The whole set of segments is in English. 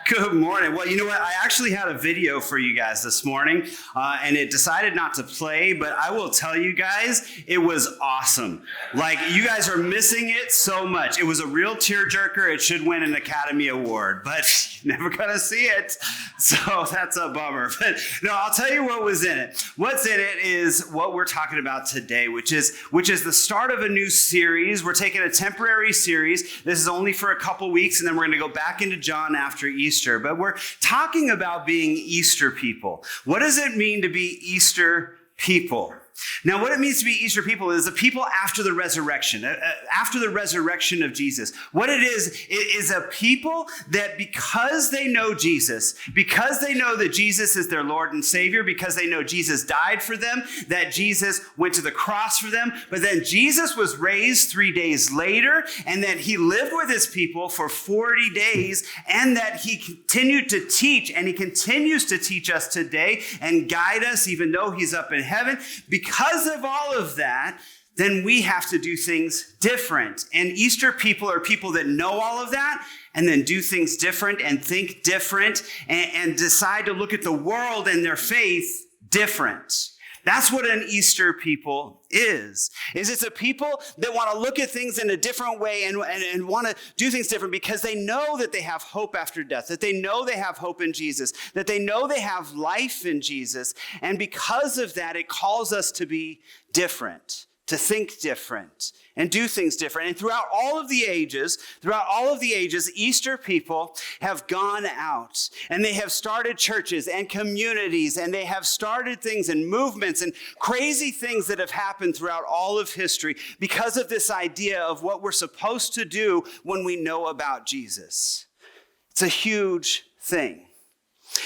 Good morning. Well, you know what? I actually had a video for you guys this morning, and it decided not to play, but I will tell you guys, it was awesome. Like, you guys are missing it so much. It was a real tearjerker. It should win an Academy Award, but you're never going to see it, so that's a bummer. But no, I'll tell you what was in it. What's in it is what we're talking about today, which is the start of a new series. We're taking a temporary series. This is only for a couple weeks, and then we're going to go back into John after Easter. But we're talking about being Easter people. What does it mean to be Easter people? Now, what it means to be Easter people is the people after the resurrection of Jesus. What it is a people that because they know Jesus, because they know that Jesus is their Lord and Savior, because they know Jesus died for them, that Jesus went to the cross for them, but then Jesus was raised 3 days later, and that he lived with his people for 40 days, and that he continued to teach, and he continues to teach us today and guide us even though he's up in heaven. Because of all of that, then we have to do things different. And Easter people are people that know all of that and then do things different and think different and decide to look at the world and their faith different. That's what an Easter people is it's a people that want to look at things in a different way and want to do things different because they know that they have hope after death, that they know they have hope in Jesus, that they know they have life in Jesus. And because of that, it calls us to be different, to think different and do things different. And throughout all of the ages, Easter people have gone out and they have started churches and communities and they have started things and movements and crazy things that have happened throughout all of history because of this idea of what we're supposed to do when we know about Jesus. It's a huge thing.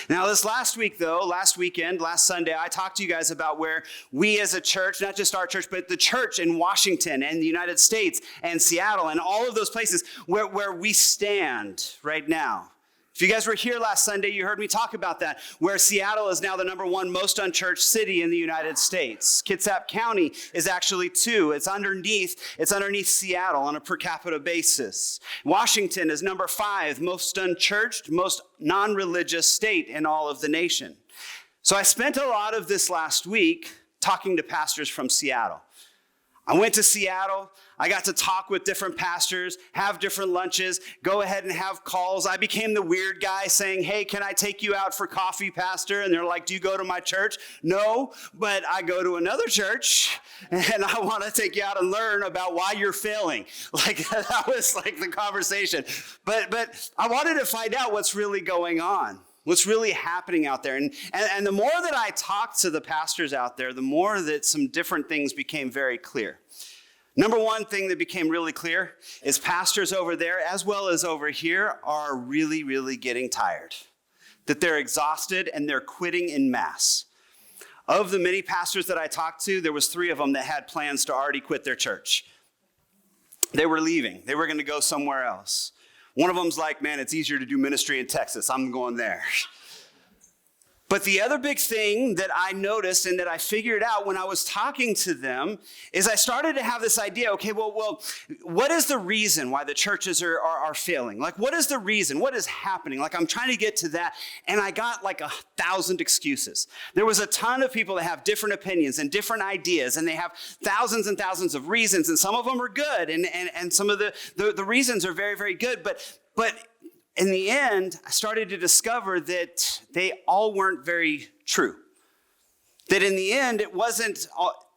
Now, this last weekend, last Sunday, I talked to you guys about where we as a church, not just our church, but the church in Washington and the United States and Seattle and all of those places where we stand right now. If you guys were here last Sunday, you heard me talk about that, where Seattle is now the number one most unchurched city in the United States. Kitsap County is actually 2. It's underneath Seattle on a per capita basis. Washington is number 5, most unchurched, most non-religious state in all of the nation. So I spent a lot of this last week talking to pastors from Seattle. I went to Seattle. I got to talk with different pastors, have different lunches, go ahead and have calls. I became the weird guy saying, hey, can I take you out for coffee, pastor? And they're like, do you go to my church? No, but I go to another church and I want to take you out and learn about why you're failing. Like that was like the conversation. But I wanted to find out what's really going on. What's really happening out there. And the more that I talked to the pastors out there, the more that some different things became very clear. Number one thing that became really clear is pastors over there, as well as over here, are really, really getting tired. That they're exhausted and they're quitting en masse. Of the many pastors that I talked to, there was 3 of them that had plans to already quit their church. They were leaving. They were going to go somewhere else. One of them's like, man, it's easier to do ministry in Texas. I'm going there. But the other big thing that I noticed and that I figured out when I was talking to them is I started to have this idea, okay, well, what is the reason why the churches are failing? Like, what is the reason? What is happening? Like, I'm trying to get to that, and I got like 1,000 excuses. There was a ton of people that have different opinions and different ideas, and they have thousands and thousands of reasons, and some of them are good, and some of the reasons are very, very good, but in the end, I started to discover that they all weren't very true. That in the end, it wasn't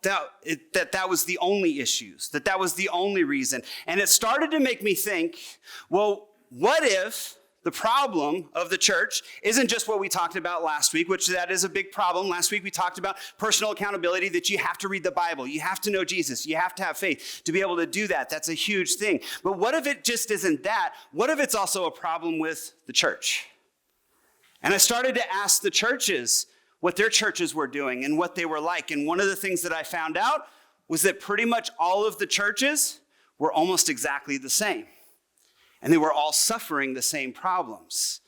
that was the only issues, that was the only reason. And it started to make me think, well, what if the problem of the church isn't just what we talked about last week, which that is a big problem. Last week we talked about personal accountability, that you have to read the Bible. You have to know Jesus. You have to have faith to be able to do that. That's a huge thing. But what if it just isn't that? What if it's also a problem with the church? And I started to ask the churches what their churches were doing and what they were like. And one of the things that I found out was that pretty much all of the churches were almost exactly the same. And they were all suffering the same problems.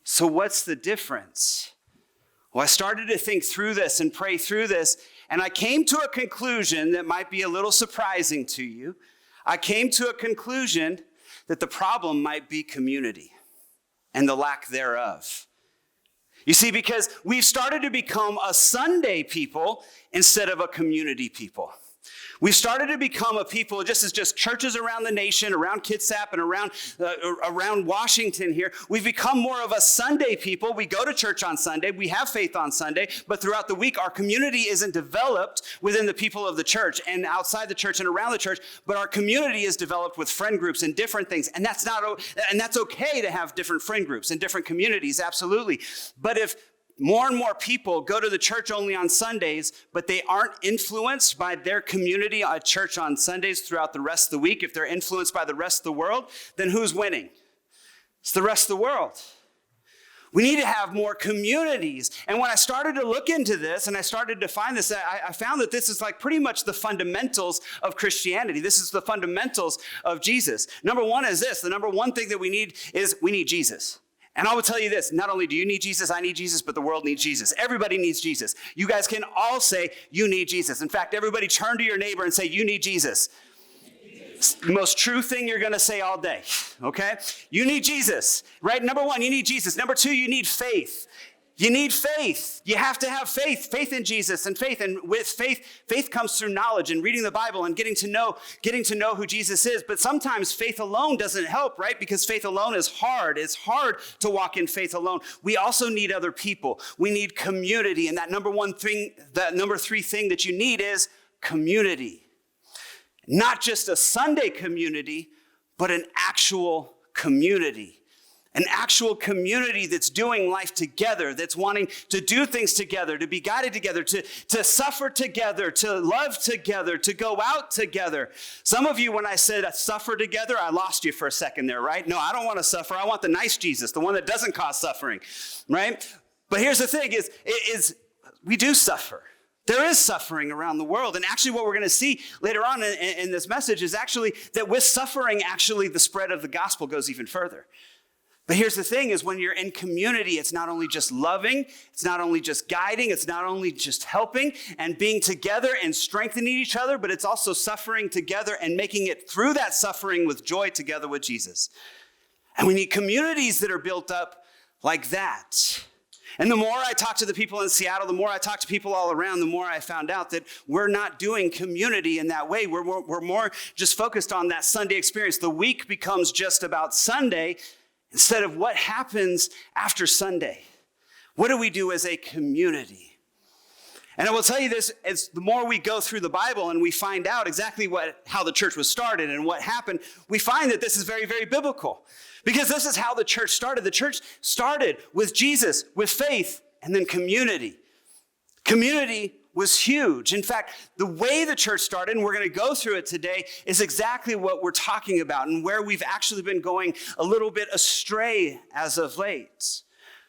So what's the difference? Well, I started to think through this and pray through this, and I came to a conclusion that might be a little surprising to you. I came to a conclusion that the problem might be community. and the lack thereof. You see, because we've started to become a Sunday people instead of a community people. We've started to become a people, just as just churches around the nation, around Kitsap and around Washington here. We've become more of a Sunday people. We go to church on Sunday. We have faith on Sunday. But throughout the week, our community isn't developed within the people of the church and outside the church and around the church. But our community is developed with friend groups and different things. And that's okay to have different friend groups and different communities, absolutely. But if more and more people go to the church only on Sundays, but they aren't influenced by their community at church on Sundays throughout the rest of the week. If they're influenced by the rest of the world, then who's winning? It's the rest of the world. We need to have more communities. And when I started to look into this and I started to find this, I found that this is like pretty much the fundamentals of Christianity. This is the fundamentals of Jesus. Number one is this. The number one thing that we need is we need Jesus. And I will tell you this, not only do you need Jesus, I need Jesus, but the world needs Jesus. Everybody needs Jesus. You guys can all say you need Jesus. In fact, everybody turn to your neighbor and say you need Jesus. It's the most true thing you're going to say all day, okay? You need Jesus, right? Number one, you need Jesus. Number two, you need faith. You need faith. You have to have faith in Jesus and faith. And with faith comes through knowledge and reading the Bible and getting to know who Jesus is. But sometimes faith alone doesn't help, right? Because faith alone is hard. It's hard to walk in faith alone. We also need other people. We need community. And that number three thing that you need is community. Not just a Sunday community, but an actual community. An actual community that's doing life together, that's wanting to do things together, to be guided together, to suffer together, to love together, to go out together. Some of you, when I said suffer together, I lost you for a second there, right? No, I don't want to suffer. I want the nice Jesus, the one that doesn't cause suffering, right? But here's the thing is we do suffer. There is suffering around the world. And actually what we're going to see later on in this message is actually that with suffering, actually the spread of the gospel goes even further. But here's the thing is when you're in community, it's not only just loving, it's not only just guiding, it's not only just helping and being together and strengthening each other, but it's also suffering together and making it through that suffering with joy together with Jesus. And we need communities that are built up like that. And the more I talk to the people in Seattle, the more I talk to people all around, the more I found out that we're not doing community in that way. We're more just focused on that Sunday experience. The week becomes just about Sunday, instead of what happens after Sunday. What do we do as a community? And I will tell you this, as the more we go through the Bible and we find out exactly how the church was started and what happened, we find that this is very, very biblical. Because this is how the church started. The church started with Jesus, with faith, and then community. Community was huge. In fact, the way the church started, and we're going to go through it today, is exactly what we're talking about and where we've actually been going a little bit astray as of late.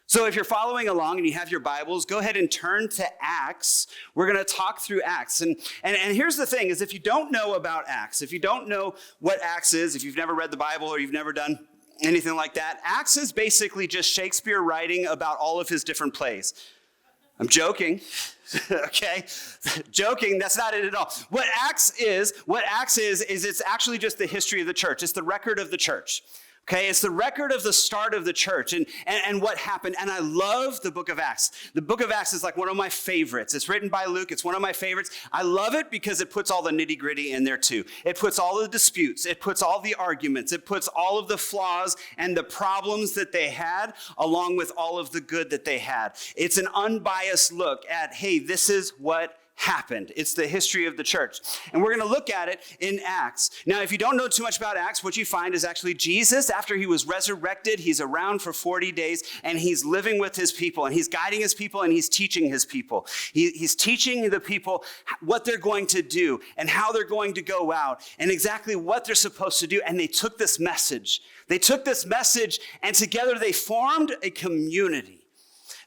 So if you're following along and you have your Bibles, go ahead and turn to Acts. We're going to talk through Acts. And here's the thing, is if you don't know about Acts, if you don't know what Acts is, if you've never read the Bible or you've never done anything like that, Acts is basically just Shakespeare writing about all of his different plays. I'm joking, okay? Joking, that's not it at all. What Acts is it's actually just the history of the church. It's the record of the church. Okay, it's the record of the start of the church and what happened. And I love the book of Acts. The book of Acts is like one of my favorites. It's written by Luke. It's one of my favorites. I love it because it puts all the nitty gritty in there too. It puts all the disputes. It puts all the arguments. It puts all of the flaws and the problems that they had along with all of the good that they had. It's an unbiased look at, hey, this is what happened. It's the history of the church. And we're going to look at it in Acts. Now, if you don't know too much about Acts, what you find is actually Jesus, after he was resurrected, he's around for 40 days and he's living with his people and he's guiding his people and he's teaching his people. He's teaching the people what they're going to do and how they're going to go out and exactly what they're supposed to do. And they took this message. And together they formed a community.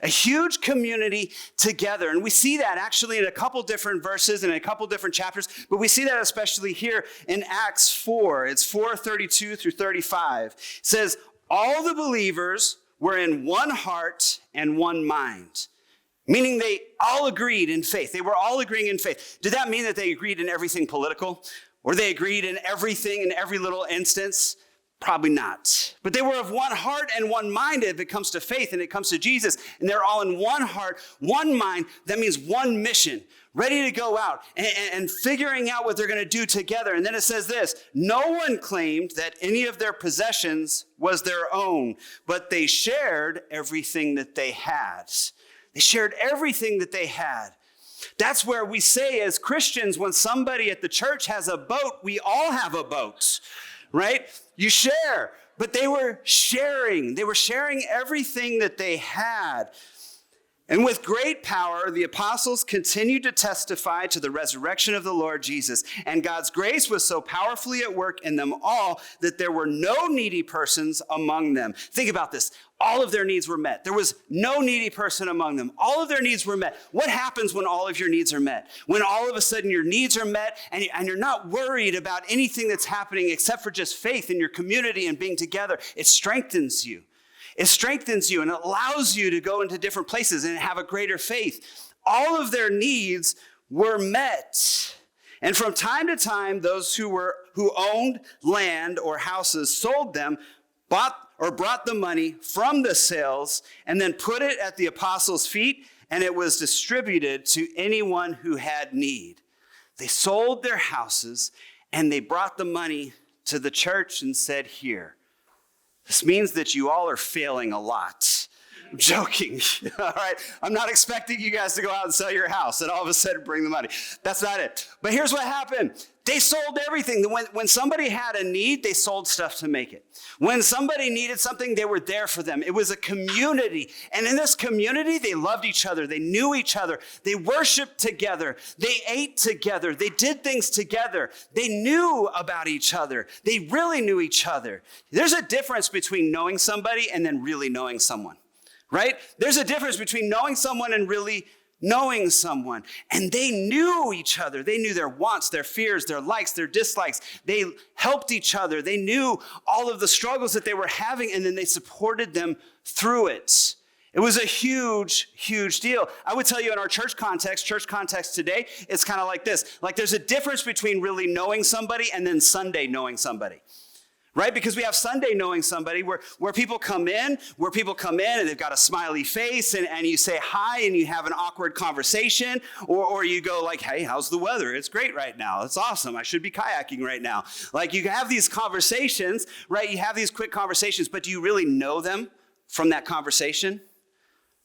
A huge community together. And we see that actually in a couple different verses and in a couple different chapters, but we see that especially here in Acts 4. It's 4:32 through 35. It says, all the believers were in one heart and one mind. Meaning they all agreed in faith. They were all agreeing in faith. Did that mean that they agreed in everything political? Or they agreed in everything in every little instance? Probably not. But they were of one heart and one mind if it comes to faith and it comes to Jesus. And they're all in one heart, one mind. That means one mission, ready to go out and figuring out what they're going to do together. And then it says this, no one claimed that any of their possessions was their own, but they shared everything that they had. They shared everything that they had. That's where we say as Christians, when somebody at the church has a boat, we all have a boat. Right? You share, but they were sharing. They were sharing everything that they had. And with great power, the apostles continued to testify to the resurrection of the Lord Jesus. And God's grace was so powerfully at work in them all that there were no needy persons among them. Think about this. All of their needs were met. There was no needy person among them. All of their needs were met. What happens when all of your needs are met? When all of a sudden your needs are met and you're not worried about anything that's happening except for just faith in your community and being together. It strengthens you. It strengthens you and it allows you to go into different places and have a greater faith. All of their needs were met. And from time to time, those who owned land or houses sold them, brought the money from the sales, and then put it at the apostles' feet, and it was distributed to anyone who had need. They sold their houses, and they brought the money to the church and said, here. This means that you all are failing a lot. I'm joking, all right? I'm not expecting you guys to go out and sell your house and all of a sudden bring the money. That's not it. But here's what happened. They sold everything. When somebody had a need, they sold stuff to make it. When somebody needed something, they were there for them. It was a community. And in this community, they loved each other. They knew each other. They worshiped together. They ate together. They did things together. They knew about each other. They really knew each other. There's a difference between knowing somebody and then really knowing someone, right? There's a difference between knowing someone and really knowing someone. And they knew each other. They knew their wants, their fears, their likes, their dislikes. They helped each other. They knew all of the struggles that they were having, and then they supported them through it. It was a huge, huge deal. I would tell you in our church context today, it's kind of like this. Like there's a difference between really knowing somebody and then Sunday knowing somebody. Right? Because we have Sunday knowing somebody where people come in and they've got a smiley face and you say hi and you have an awkward conversation or you go like, hey, how's the weather? It's great right now. It's awesome. I should be kayaking right now. Like you have these conversations, right? You have these quick conversations, but do you really know them from that conversation?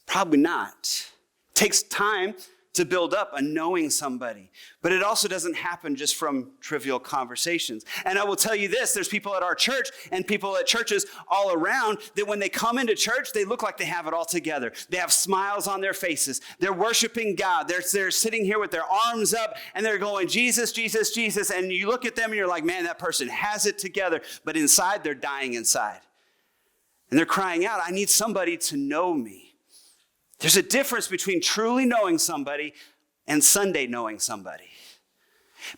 Probably not. It takes time to build up a knowing somebody. But it also doesn't happen just from trivial conversations. And I will tell you this, there's people at our church and people at churches all around that when they come into church, they look like they have it all together. They have smiles on their faces. They're worshiping God. They're sitting here with their arms up and they're going, Jesus, Jesus, Jesus. And you look at them and you're like, man, that person has it together. But inside, they're dying inside. And they're crying out, I need somebody to know me. There's a difference between truly knowing somebody and Sunday knowing somebody.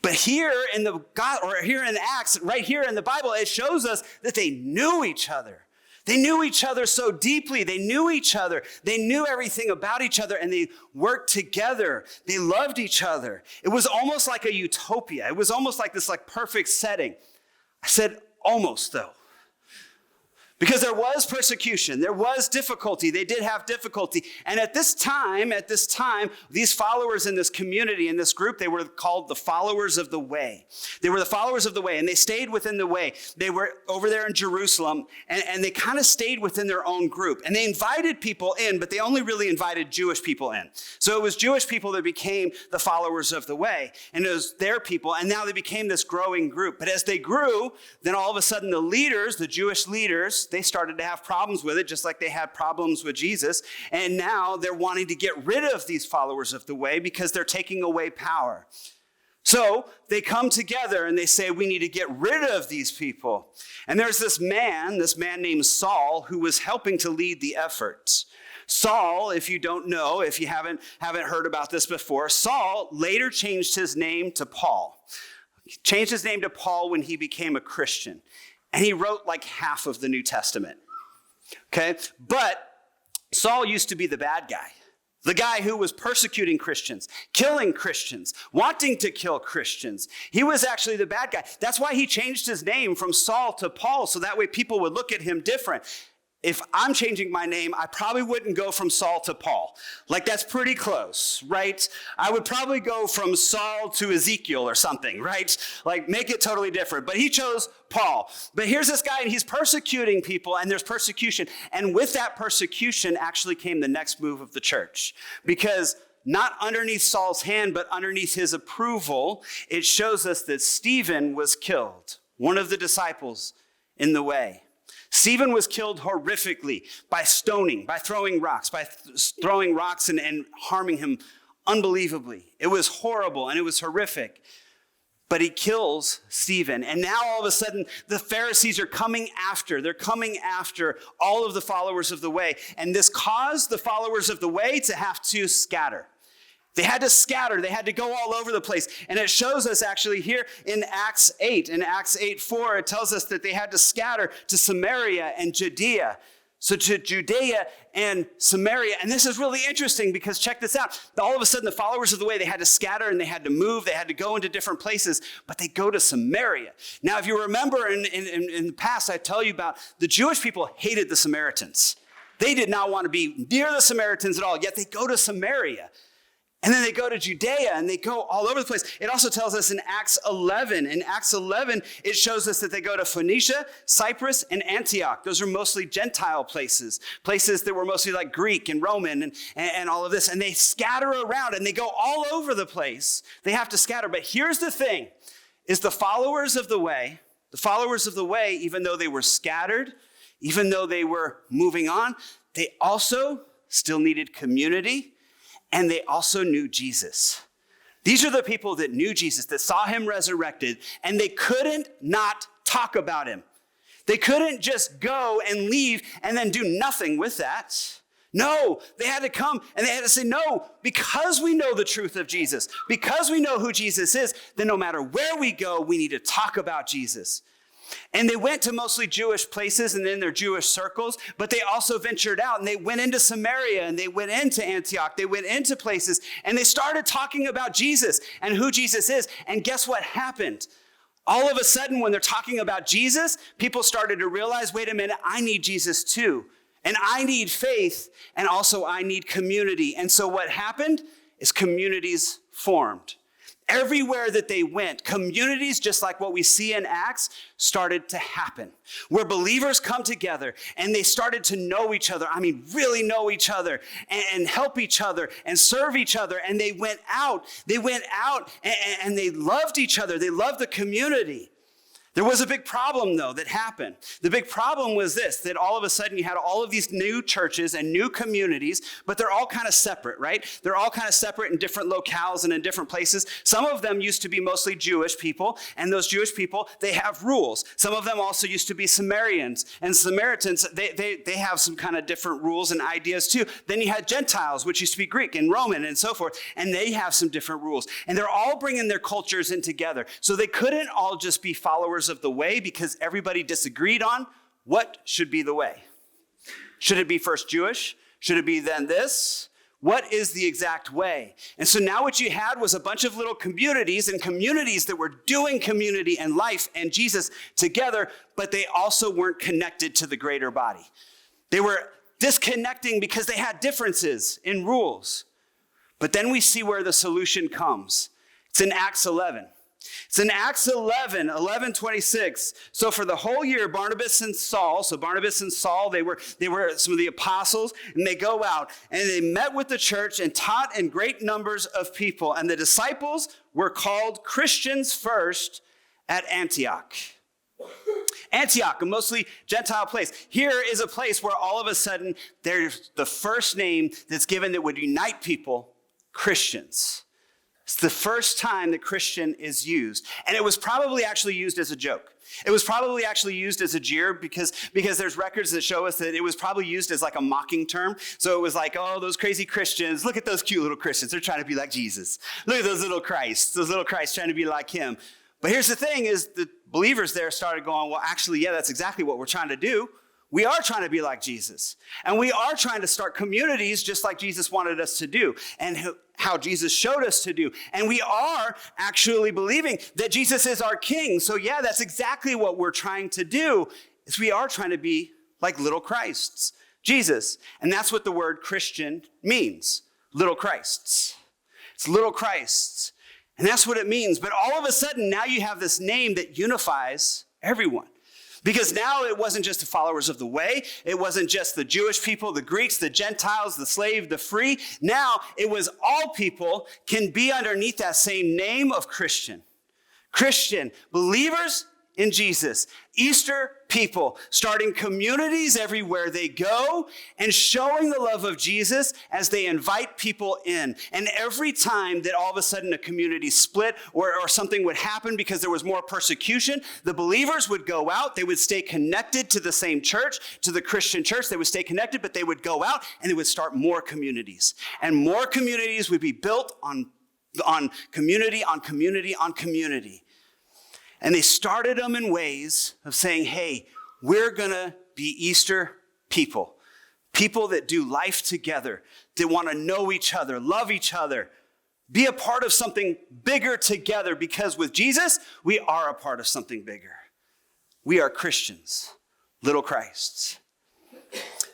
But here in Acts, right here in the Bible, it shows us that they knew each other. They knew each other so deeply. They knew each other. They knew everything about each other and they worked together. They loved each other. It was almost like a utopia. It was almost like this perfect setting. I said almost though. Because there was persecution, there was difficulty. They did have difficulty. And at this time, these followers in this community, in this group, they were called the followers of the way. They were the followers of the way, and they stayed within the way. They were over there in Jerusalem, and they kind of stayed within their own group. And they invited people in, but they only really invited Jewish people in. So it was Jewish people that became the followers of the way. And it was their people, and now they became this growing group. But as they grew, then all of a sudden the leaders, the Jewish leaders, they started to have problems with it, just like they had problems with Jesus. And now they're wanting to get rid of these followers of the way because they're taking away power. So they come together and they say, we need to get rid of these people. And there's this man named Saul, who was helping to lead the effort. Saul, if you don't know, if you haven't heard about this before, Saul later changed his name to Paul. He changed his name to Paul when he became a Christian. And he wrote like half of the New Testament, okay? But Saul used to be the bad guy. The guy who was persecuting Christians, killing Christians, wanting to kill Christians. He was actually the bad guy. That's why he changed his name from Saul to Paul, so that way people would look at him different. If I'm changing my name, I probably wouldn't go from Saul to Paul. Like, that's pretty close, right? I would probably go from Saul to Ezekiel or something, right? Like, make it totally different. But he chose Paul. But here's this guy, and he's persecuting people, and there's persecution. And with that persecution actually came the next move of the church. Because not underneath Saul's hand, but underneath his approval, it shows us that Stephen was killed, one of the disciples in the way. Stephen was killed horrifically by stoning, by throwing rocks and harming him unbelievably. It was horrible and it was horrific. But he kills Stephen. And now all of a sudden, the Pharisees are coming after. They're coming after all of the followers of the way. And this caused the followers of the way to have to scatter. They had to scatter. They had to go all over the place. And it shows us actually here in Acts 8. In Acts 8:4, it tells us that they had to scatter to Samaria and Judea. So to Judea and Samaria. And this is really interesting because check this out. All of a sudden, the followers of the way, they had to scatter and they had to move. They had to go into different places, but they go to Samaria. Now, if you remember in the past, I tell you about the Jewish people hated the Samaritans. They did not want to be near the Samaritans at all, yet they go to Samaria. And then they go to Judea and they go all over the place. It also tells us in Acts 11. In Acts 11, it shows us that they go to Phoenicia, Cyprus, and Antioch. Those are mostly Gentile places that were mostly like Greek and Roman and all of this. And they scatter around and they go all over the place. They have to scatter. But here's the thing, is the followers of the way, even though they were scattered, even though they were moving on, they also still needed community. And they also knew Jesus. These are the people that knew Jesus, that saw him resurrected, and they couldn't not talk about him. They couldn't just go and leave and then do nothing with that. No, they had to come and they had to say, no, because we know the truth of Jesus, because we know who Jesus is, then no matter where we go, we need to talk about Jesus. And they went to mostly Jewish places and in their Jewish circles, but they also ventured out and they went into Samaria and they went into Antioch. They went into places and they started talking about Jesus and who Jesus is. And guess what happened? All of a sudden, when they're talking about Jesus, people started to realize, wait a minute, I need Jesus too. And I need faith, and also I need community. And so what happened is communities formed. Everywhere that they went, communities, just like what we see in Acts, started to happen, where believers come together and they started to know each other. I mean, really know each other and help each other and serve each other. And they went out and they loved each other. They loved the community. There was a big problem, though, that happened. The big problem was this, that all of a sudden you had all of these new churches and new communities, but they're all kind of separate, right? They're all kind of separate in different locales and in different places. Some of them used to be mostly Jewish people, and those Jewish people, they have rules. Some of them also used to be Samaritans, and Samaritans, they have some kind of different rules and ideas too. Then you had Gentiles, which used to be Greek and Roman and so forth, and they have some different rules. And they're all bringing their cultures in together. So they couldn't all just be followers of the way because everybody disagreed on what should be the way. Should it be first Jewish? Should it be then this? What is the exact way? And so now what you had was a bunch of little communities and communities that were doing community and life and Jesus together, but they also weren't connected to the greater body. They were disconnecting because they had differences in rules. But then we see where the solution comes. It's in Acts 11. It's in Acts 11:26. So for the whole year, Barnabas and Saul, they were some of the apostles, and they go out and they met with the church and taught in great numbers of people. And the disciples were called Christians first at Antioch. Antioch, a mostly Gentile place. Here is a place where all of a sudden there's the first name that's given that would unite people, Christians. It's the first time that Christian is used. And it was probably actually used as a joke. It was probably actually used as a jeer because there's records that show us that it was probably used as like a mocking term. So it was like, oh, those crazy Christians, look at those cute little Christians. They're trying to be like Jesus. Look at those little Christs trying to be like him. But here's the thing is the believers there started going, well, actually, yeah, that's exactly what we're trying to do. We are trying to be like Jesus. And we are trying to start communities just like Jesus wanted us to do and how Jesus showed us to do. And we are actually believing that Jesus is our king. So yeah, that's exactly what we're trying to do, is we are trying to be like little Christs, Jesus. And that's what the word Christian means, little Christs. It's little Christs. And that's what it means. But all of a sudden, now you have this name that unifies everyone. Because now it wasn't just the followers of the way. It wasn't just the Jewish people, the Greeks, the Gentiles, the slave, the free. Now it was all people can be underneath that same name of Christian. Christian, believers in Jesus. Easter people, starting communities everywhere they go and showing the love of Jesus as they invite people in. And every time that all of a sudden a community split or something would happen because there was more persecution, the believers would go out. They would stay connected to the same church, to the Christian church. They would stay connected, but they would go out and they would start more communities. And more communities would be built on community, on community, on community. And they started them in ways of saying, hey, we're going to be Easter people. People that do life together, that want to know each other, love each other, be a part of something bigger together. Because with Jesus, we are a part of something bigger. We are Christians, little Christs.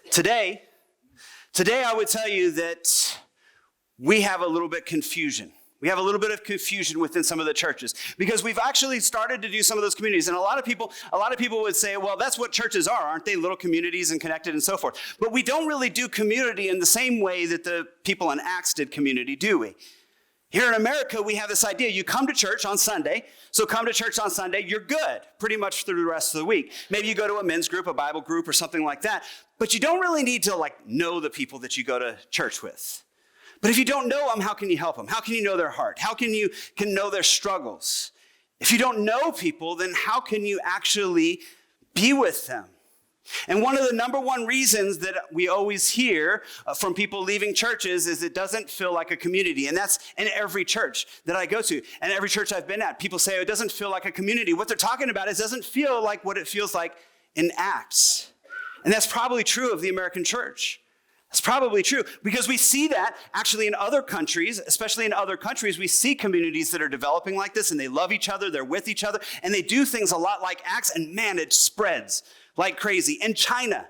Today I would tell you that we have a little bit confusion. We have a little bit of confusion within some of the churches because we've actually started to do some of those communities. And a lot of people would say, well, that's what churches are, aren't they? Little communities and connected and so forth. But we don't really do community in the same way that the people in Acts did community, do we? Here in America, we have this idea. You come to church on Sunday. So come to church on Sunday. You're good pretty much through the rest of the week. Maybe you go to a men's group, a Bible group, or something like that. But you don't really need to know the people that you go to church with. But if you don't know them, how can you help them? How can you know their heart? How can you know their struggles? If you don't know people, then how can you actually be with them? And one of the number one reasons that we always hear from people leaving churches is it doesn't feel like a community. And that's in every church that I go to and every church I've been at. People say, oh, it doesn't feel like a community. What they're talking about is it doesn't feel like what it feels like in Acts. And that's probably true of the American church. It's probably true because we see that actually in other countries, especially in other countries, we see communities that are developing like this and they love each other, they're with each other, and they do things a lot like Acts, and man, it spreads like crazy. In China,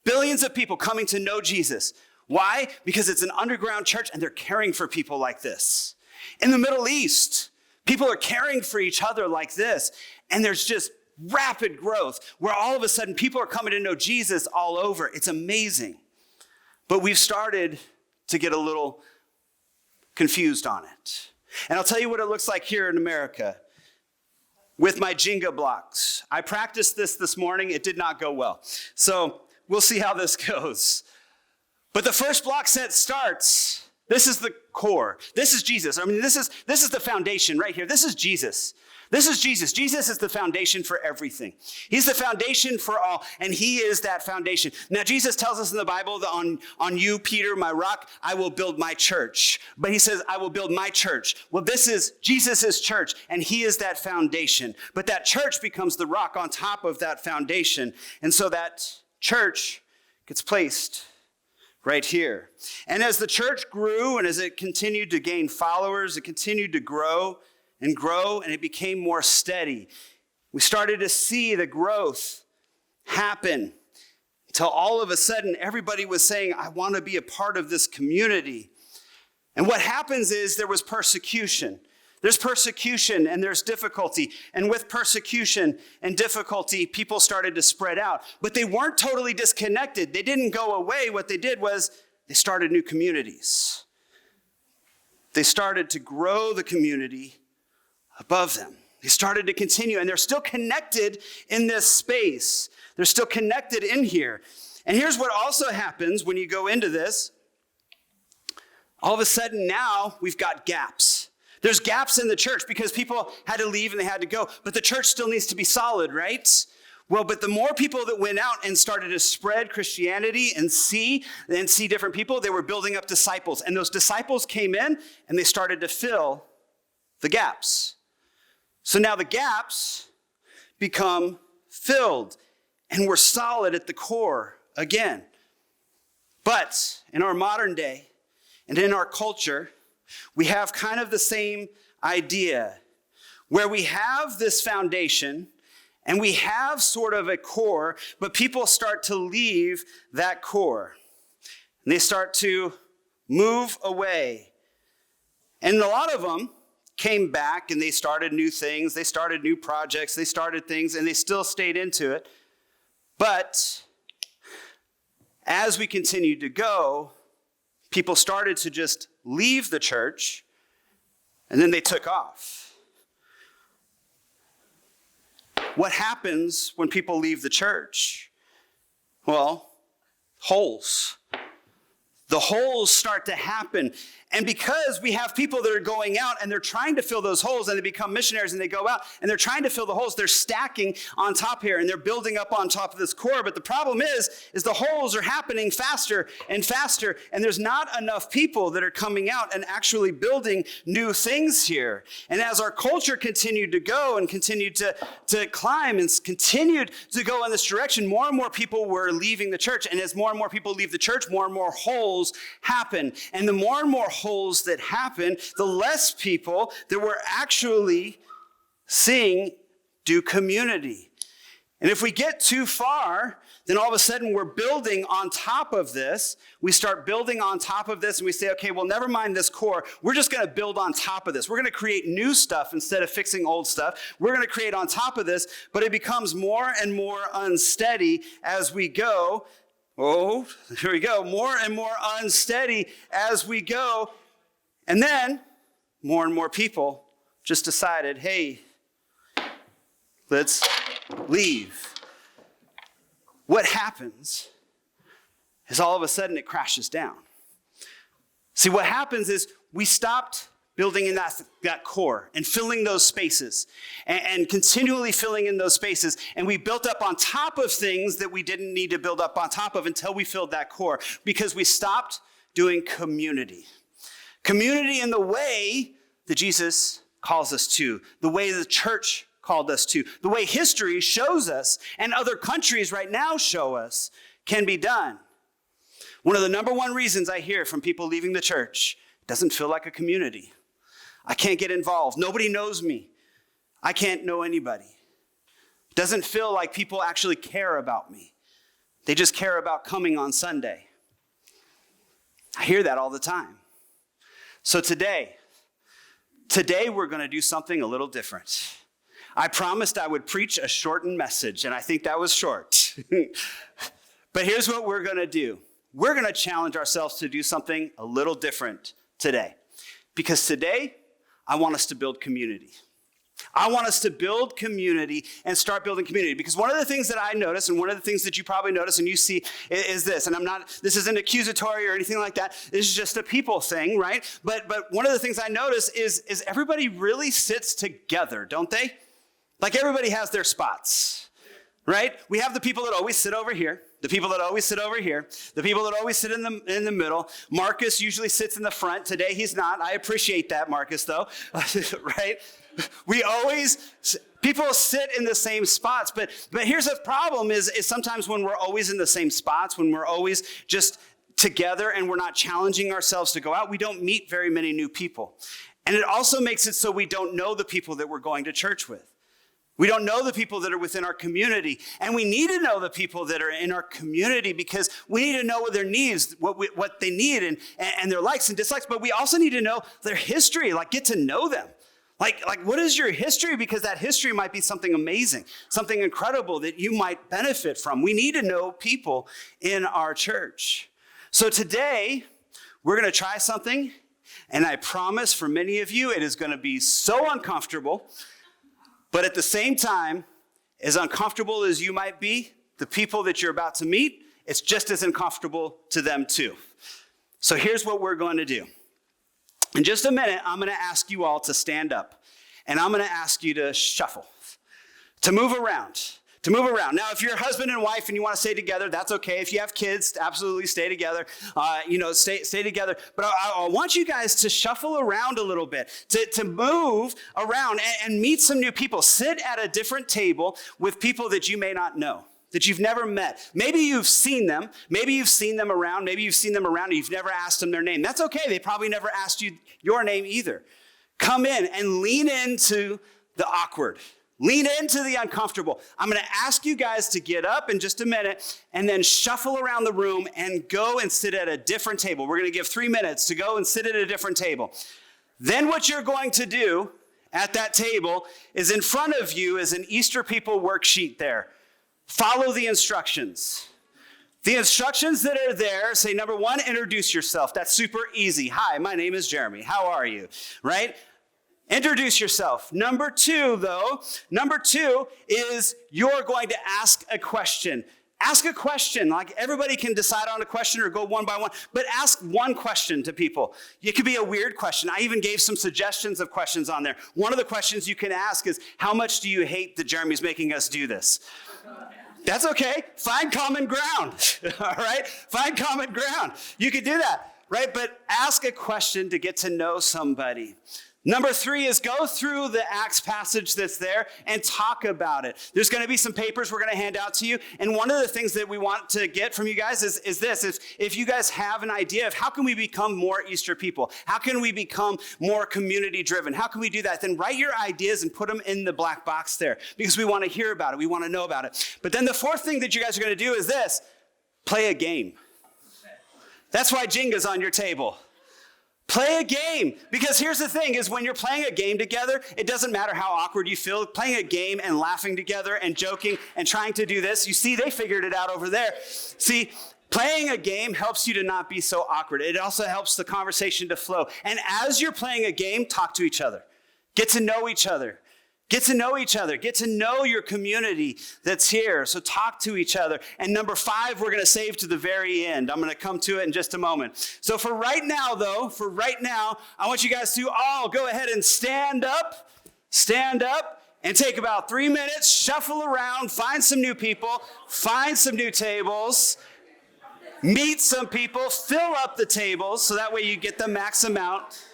billions of people coming to know Jesus. Why? Because it's an underground church and they're caring for people like this. In the Middle East, people are caring for each other like this, and there's just rapid growth where all of a sudden people are coming to know Jesus all over. It's amazing. But we've started to get a little confused on it. And I'll tell you what it looks like here in America with my Jenga blocks. I practiced this morning. It did not go well. So we'll see how this goes. But the first block set starts. This is the core. This is Jesus. I mean, this is the foundation right here. This is Jesus. This is Jesus. Jesus is the foundation for everything. He's the foundation for all, and he is that foundation. Now, Jesus tells us in the Bible that on you, Peter, my rock, I will build my church. But he says, I will build my church. Well, this is Jesus' church, and he is that foundation. But that church becomes the rock on top of that foundation. And so that church gets placed right here. And as the church grew and as it continued to gain followers, it continued to grow, and it became more steady. We started to see the growth happen until all of a sudden everybody was saying, I want to be a part of this community. And what happens is there was persecution. There's persecution and there's difficulty. And with persecution and difficulty, people started to spread out. But they weren't totally disconnected. They didn't go away. What they did was they started new communities. They started to grow the community above them. They started to continue, and they're still connected in this space. They're still connected in here. And here's what also happens when you go into this. All of a sudden now we've got gaps. There's gaps in the church because people had to leave and they had to go, but the church still needs to be solid, right? Well, but the more people that went out and started to spread Christianity and see different people, they were building up disciples. And those disciples came in and they started to fill the gaps. So now the gaps become filled. and we're solid at the core again. But in our modern day and in our culture, we have kind of the same idea where we have this foundation and we have sort of a core, but people start to leave that core. And they start to move away. And a lot of them came back and they started new things. They started new projects. They started things and they still stayed into it. But as we continued to go, people started to just leave the church and then they took off. What happens when people leave the church? Well, holes. The holes start to happen. And because we have people that are going out and they're trying to fill those holes and they become missionaries and they go out and they're trying to fill the holes, they're stacking on top here and they're building up on top of this core. But the problem is the holes are happening faster and faster and there's not enough people that are coming out and actually building new things here. And as our culture continued to go and continued to climb and continued to go in this direction, more and more people were leaving the church. And as more and more people leave the church, more and more holes happen. And the more and more holes that happen, the less people that we're actually seeing do community. And if we get too far, then all of a sudden we're building on top of this. We start building on top of this and we say, okay, well, never mind this core. We're just going to build on top of this. We're going to create new stuff instead of fixing old stuff. We're going to create on top of this, but it becomes more and more unsteady as we go. Oh, here we go. More and more unsteady as we go. And then more and more people just decided, hey, let's leave. What happens is all of a sudden it crashes down. See, what happens is we stopped building in that core and filling those spaces and continually filling in those spaces. And we built up on top of things that we didn't need to build up on top of until we filled that core because we stopped doing community. Community in the way that Jesus calls us to, the way the church called us to, the way history shows us and other countries right now show us can be done. One of the number one reasons I hear from people leaving the church, it doesn't feel like a community. I can't get involved. Nobody knows me. I can't know anybody. It doesn't feel like people actually care about me. They just care about coming on Sunday. I hear that all the time. So today we're going to do something a little different. I promised I would preach a shortened message, and I think that was short. But here's what we're going to do. We're going to challenge ourselves to do something a little different today. Because today, I want us to build community. I want us to build community and start building community. Because one of the things that I notice, and one of the things that you probably notice and you see is this, and this isn't accusatory or anything like that. This is just a people thing, right? But one of the things I notice is everybody really sits together, don't they? Like everybody has their spots, right? We have the people that always sit over here. The people that always sit over here, the people that always sit in the middle. Marcus usually sits in the front. Today he's not. I appreciate that, Marcus, though, right? People sit in the same spots, but here's the problem is sometimes when we're always in the same spots, when we're always just together and we're not challenging ourselves to go out, we don't meet very many new people. And it also makes it so we don't know the people that we're going to church with. We don't know the people that are within our community. And we need to know the people that are in our community because we need to know what their needs, what they need and their likes and dislikes. But we also need to know their history, like get to know them. Like what is your history? Because that history might be something amazing, something incredible that you might benefit from. We need to know people in our church. So today, we're going to try something. And I promise for many of you, it is going to be so uncomfortable. But at the same time, as uncomfortable as you might be, the people that you're about to meet, it's just as uncomfortable to them too. So here's what we're going to do. In just a minute, I'm going to ask you all to stand up. And I'm going to ask you to shuffle, to move around. Now, if you're husband and wife and you want to stay together, that's okay. If you have kids, absolutely stay together. Stay together. But I want you guys to shuffle around a little bit, to move around and meet some new people. Sit at a different table with people that you may not know, that you've never met. Maybe you've seen them. Maybe you've seen them around. Maybe you've seen them around and you've never asked them their name. That's okay. They probably never asked you your name either. Come in and lean into the awkward. Lean into the uncomfortable. I'm going to ask you guys to get up in just a minute and then shuffle around the room and go and sit at a different table. We're going to give 3 minutes to go and sit at a different table. Then what you're going to do at that table is in front of you is an Easter People worksheet there. Follow the instructions. The instructions that are there say, number one, introduce yourself. That's super easy. Hi, my name is Jeremy. How are you? Right? Introduce yourself. Number two is you're going to ask a question. Ask a question. Like everybody can decide on a question or go one by one, but ask one question to people. It could be a weird question. I even gave some suggestions of questions on there. One of the questions you can ask is, how much do you hate that Jeremy's making us do this? That's okay. Find common ground. All right? Find common ground. You could do that, right? But ask a question to get to know somebody. Number 3 is go through the Acts passage that's there and talk about it. There's going to be some papers we're going to hand out to you. And one of the things that we want to get from you guys is this. If you guys have an idea of how can we become more Easter people? How can we become more community driven? How can we do that? Then write your ideas and put them in the black box there because we want to hear about it. We want to know about it. But then the 4th thing that you guys are going to do is this. Play a game. That's why Jenga's on your table. Play a game. Because here's the thing is when you're playing a game together, it doesn't matter how awkward you feel. Playing a game and laughing together and joking and trying to do this. You see, they figured it out over there. See, playing a game helps you to not be so awkward. It also helps the conversation to flow. And as you're playing a game, talk to each other. Get to know each other. Get to know each other. Get to know your community that's here. So talk to each other. And number 5, we're going to save to the very end. I'm going to come to it in just a moment. So for right now, I want you guys to all go ahead and stand up, and take about 3 minutes, shuffle around, find some new people, find some new tables, meet some people, fill up the tables so that way you get the max amount.